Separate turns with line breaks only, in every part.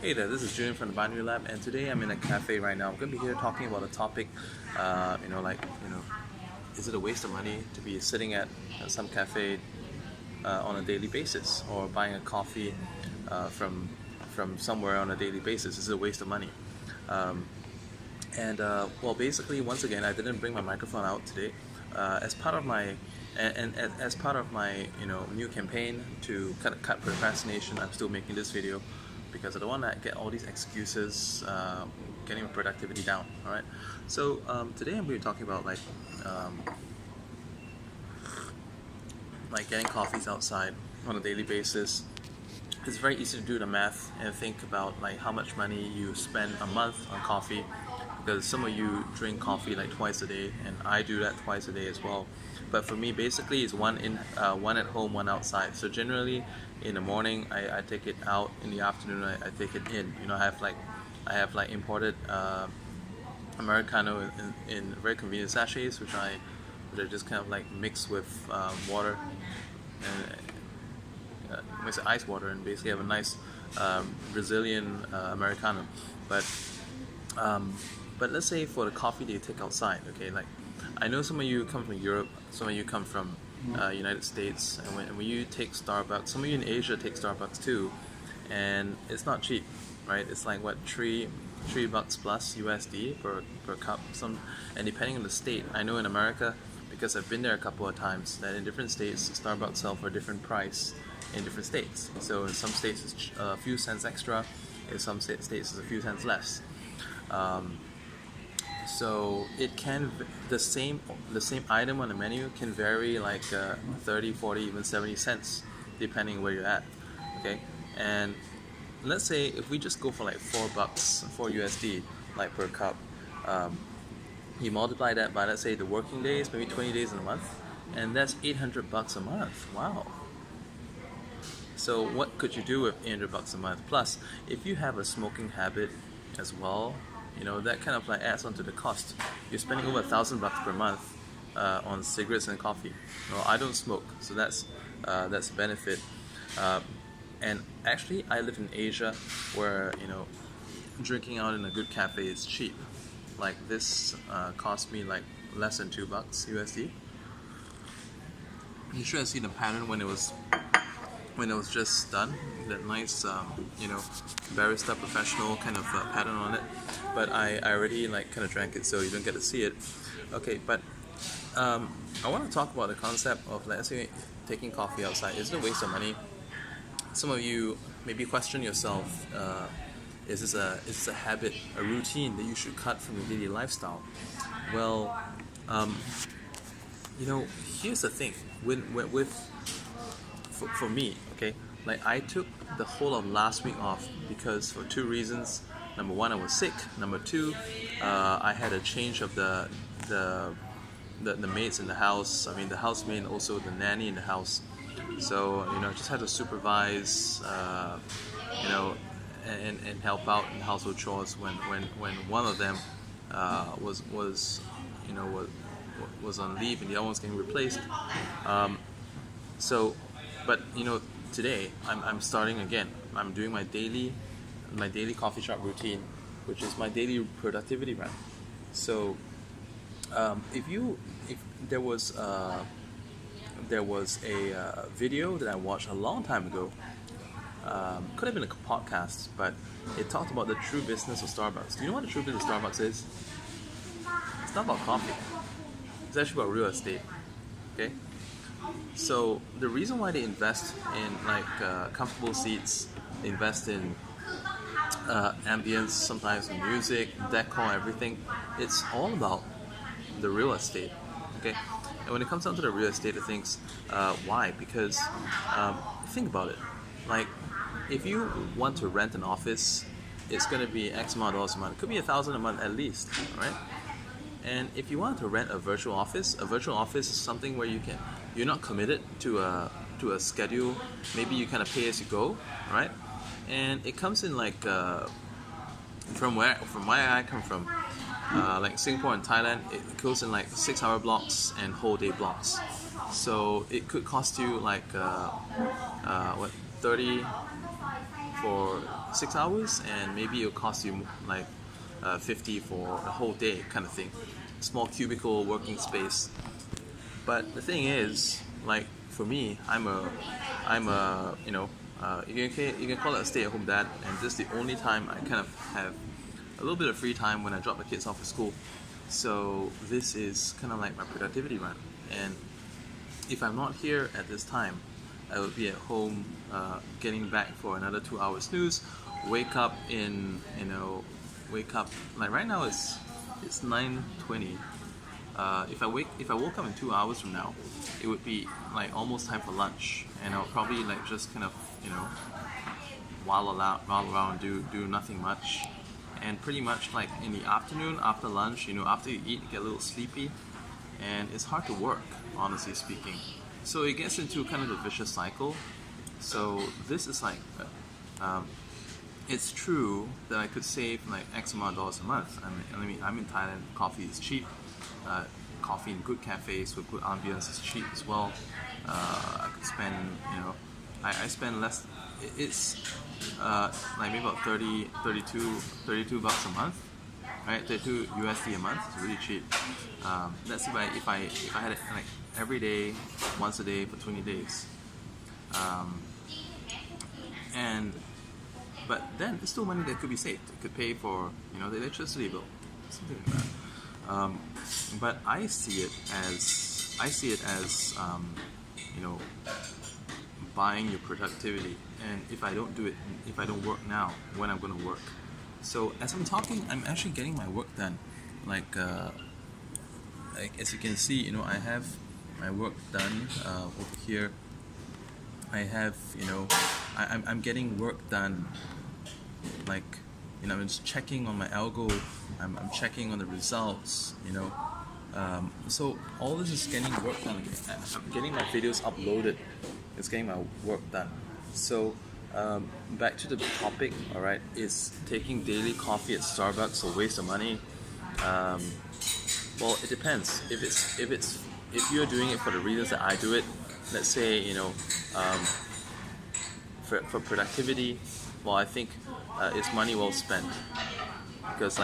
Hey there, this is Julian from the Binary Lab, and today I'm in a cafe right now. I'm going to be here talking about a topic, is it a waste of money to be sitting at some cafe on a daily basis, or buying a coffee from somewhere on a daily basis? Is it a waste of money? Um, basically, once again, I didn't bring my microphone out today. As part of my as part of my new campaign to cut procrastination, I'm still making this video because I don't want to get all these excuses getting productivity down. All right. So today I'm going to be talking about like getting coffees outside on a daily basis. It's very easy to do the math and think about like how much money you spend a month on coffee, because some of you drink coffee like twice a day, and I do that twice a day as well. But for me, basically, it's one at home, one outside. So generally, in the morning, I take it out. In the afternoon, I take it in. I have imported Americano in very convenient sachets, which I just kind of like mix with water and mix with ice water, and basically have a nice Brazilian Americano. But let's say for the coffee that you take outside, okay, like I know some of you come from Europe, some of you come from United States, and when you take Starbucks, some of you in Asia take Starbucks too, and it's not cheap, right? It's like what, $3 plus USD per cup. And depending on the state, I know in America, because I've been there a couple of times, that in different states Starbucks sell for a different price in different states. So in some states it's a few cents extra, in some states it's a few cents less. So it can, the same item on the menu can vary like 30, 40, even 70 cents depending where you're at. Okay, and let's say if we just go for like $4, 4 USD like per cup, you multiply that by, let's say, the working days, maybe 20 days in a month, and that's $800 a month. Wow. So what could you do with $800 a month? Plus, if you have a smoking habit as well, that kind of like adds onto the cost. You're spending over $1,000 per month on cigarettes and coffee. Well, I don't smoke, so that's a benefit. And actually, I live in Asia, where drinking out in a good cafe is cheap. Like this cost me like less than $2 USD. You should have seen the pattern when it was just done. That nice, barista professional kind of pattern on it. But I already kind of drank it, so you don't get to see it. Okay, but I want to talk about the concept of, let's say, taking coffee outside. Is it a waste of money? Some of you maybe question yourself, is this a habit, a routine that you should cut from your daily lifestyle? Well, here's the thing. For me, okay, like I took the whole of last week off because for two reasons. Number one, I was sick. Number two, I had a change of the maids in the house. I mean, the housemaid and also the nanny in the house. So I just had to supervise, and help out in household chores when one of them was on leave and the other one's getting replaced. But today I'm starting again. I'm doing my daily coffee shop routine, which is my daily productivity run. So if there was a video that I watched a long time ago, could have been a podcast, but it talked about the true business of Starbucks. Do you know what the true business of Starbucks is? It's not about coffee. It's actually about real estate. Okay. So the reason why they invest in comfortable seats, they invest in ambience, sometimes music, decor, everything, it's all about the real estate. Okay. And when it comes down to the real estate of things, why? Because think about it. Like, if you want to rent an office, it's going to be X amount of dollars a month. It could be $1,000 a month at least, right? And if you want to rent a virtual office is something where you're not committed to a schedule. Maybe you kind of pay as you go, right? And it comes in from where I come from, like Singapore and Thailand, it goes in 6-hour blocks and whole day blocks. So it could cost you 30 for 6 hours, and maybe it'll cost you like 50 for a whole day, kind of thing. Small cubicle working space. But the thing is, like for me, I'm a you can call it a stay-at-home dad, and this is the only time I kind of have a little bit of free time when I drop the kids off at school. So this is kind of like my productivity run, and if I'm not here at this time, I would be at home getting back for another 2 hour snooze. Wake up like right now it's 9:20. If I woke up in 2 hours from now, it would be like almost time for lunch, and I'll probably like just kind of while around, do nothing much, and pretty much like in the afternoon after lunch, after you eat, you get a little sleepy, and it's hard to work, honestly speaking. So it gets into kind of a vicious cycle. So this is like, it's true that I could save like X amount of dollars a month. I mean, I'm in Thailand. Coffee is cheap. Coffee in good cafes with good ambience is cheap as well. I could spend, I spend less. It's like maybe about 32 bucks a month, right? 32 USD a month. It's really cheap. That's if I had it like every day, once a day for 20 days. But then it's still money that could be saved. It could pay for the electricity bill, something like that. But I see it as buying your productivity. And if I don't do it, if I don't work now, when I'm going to work. So as I'm talking, I'm actually getting my work done. Like as you can see, I have my work done over here. I have, I'm getting work done. Like, I'm just checking on my algo. I'm checking on the results. So all this is getting work done. I'm getting my videos uploaded. It's getting my work done. So back to the topic. All right, is taking daily coffee at Starbucks a waste of money? Well, it depends. If you're doing it for the reasons that I do it, let's say for productivity, well, I think it's money well spent, because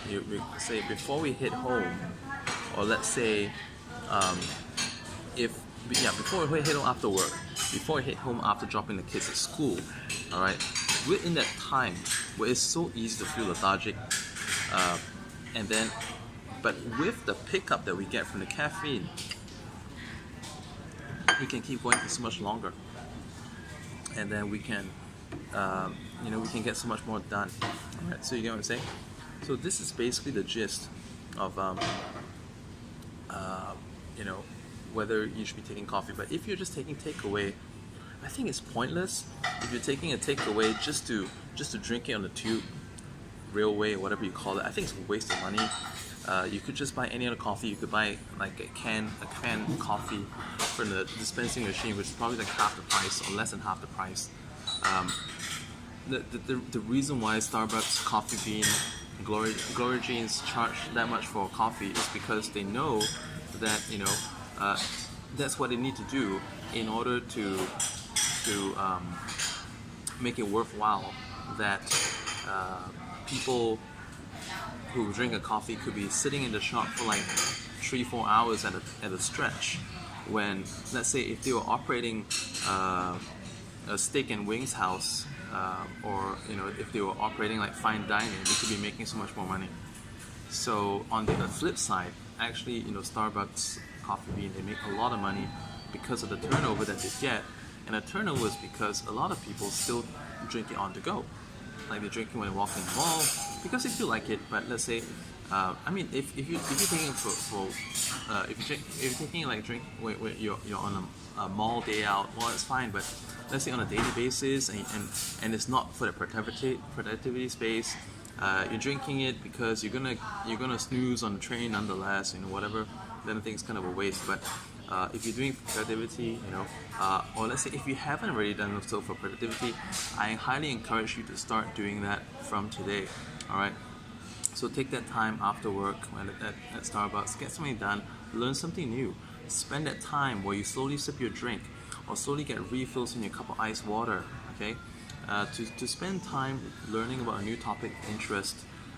you say before we hit home, or let's say before we hit home after work, before we hit home after dropping the kids at school, all right, we're in that time where it's so easy to feel lethargic, but with the pickup that we get from the caffeine, we can keep going for so much longer, and then we can we can get so much more done. All right, so you get what I'm saying? So this is basically the gist of whether you should be taking coffee. But if you're just taking takeaway, I think it's pointless. If you're taking a takeaway just to drink it on the tube, railway, or whatever you call it, I think it's a waste of money. You could just buy any other coffee. You could buy like a canned coffee from the dispensing machine, which is probably like half the price or less than half the price. The reason why Starbucks, Coffee Bean, Glory Jeans charge that much for coffee is because they know that that's what they need to do in order to make it worthwhile. That people who drink a coffee could be sitting in the shop for like 3-4 hours at a stretch. When, let's say, if they were operating a steak and wings house, or if they were operating like fine dining, they could be making so much more money. So on the flip side, actually, Starbucks, Coffee Bean, they make a lot of money because of the turnover that they get, and the turnover is because a lot of people still drink it on the go. Like they drink it when they walk in the mall because they feel like it. But let's say, if you're taking if you're taking like drink when you're on a mall day out, well, it's fine. But let's say on a daily basis, and it's not for the productivity space. You're drinking it because you're gonna snooze on the train nonetheless. Whatever. Then I think it's kind of a waste. But if you're doing productivity, or let's say if you haven't already done so for productivity, I highly encourage you to start doing that from today. All right. So take that time after work at Starbucks, get something done, learn something new. Spend that time where you slowly sip your drink, or slowly get refills in your cup of ice water. Okay. to spend time learning about a new topic of interest,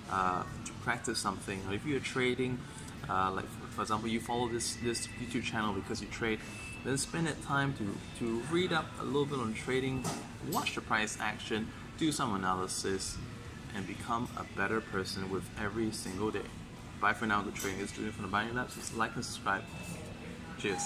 to practice something. Or if you're trading, like for example, you follow this YouTube channel because you trade, then spend that time to read up a little bit on trading, watch the price action, do some analysis, and become a better person with every single day. Bye for now. Good trading. It's Julian from the Buying Labs. Just like and subscribe. Cheers.